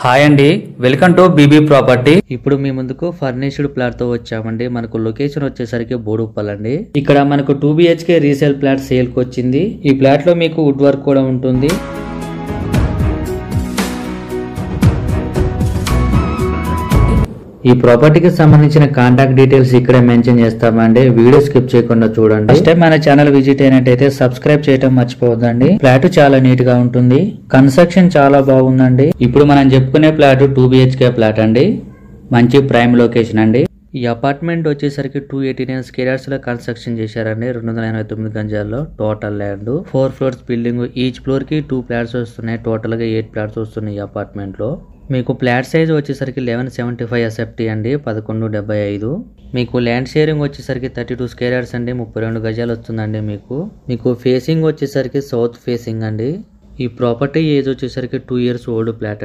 Hi అండి, welcome to BB property. ఇప్పుడు మీ ముందుకు ఫర్నిష్డ్ ప్లాట్ తో వచ్చామండి. మనకు లొకేషన్ వచ్చేసరికి బోడుప్పల్ అండి. ఇక్కడ మనకు 2 BHK రీసేల్ ప్లాట్ సేల్ కి వచ్చింది. ఈ ప్లాట్ లో మీకు వుడ్ వర్క్ కూడా ఉంటుంది. ఈ ప్రాపర్టీకి సంబంధించిన కాంటాక్ట్ డీటెయిల్స్ ఇక్కడ మెన్షన్ చేస్తామండి. వీడియో స్కిప్ చేయకుండా చూడండి. ఫస్ట్ టైం మన ఛానల్ విజిట్ అయినట్టయితే సబ్స్క్రైబ్ చేయడం మర్చిపోవద్దండి. ఫ్లాట్ చాలా నీట్ గా ఉంటుంది. కన్స్ట్రక్షన్ చాలా బాగుందండి. ఇప్పుడు మనం చెప్పుకునే ఫ్లాట్ 2 BHK ఫ్లాట్ అండి. మంచి ప్రైమ్ లొకేషన్ అండి. ఈ అపార్ట్మెంట్ వచ్చేసరికి 289 స్క్వేర్స్ లో కన్స్ట్రక్షన్ చేశారండి. 289 గంజాల్లో total land, 4 floors building. Each floor కి 2 ఫ్లాట్స్ వస్తున్నాయి. టోటల్ గా 8 ఫ్లాట్స్ వస్తున్నాయి ఈ అపార్ట్మెంట్ లో. మీకు ఫ్లాట్ సైజ్ వచ్చేసరికి 1175 SFT అండి, 1175. మీకు ల్యాండ్ షేరింగ్ వచ్చేసరికి 32 స్క్వేర్స్ అండి, 32 గజాలు వస్తుందండి. మీకు ఫేసింగ్ వచ్చేసరికి సౌత్ ఫేసింగ్ అండి. ఈ ప్రాపర్టీ ఏజ్ వచ్చేసరికి 2 years ఓల్డ్ ఫ్లాట్.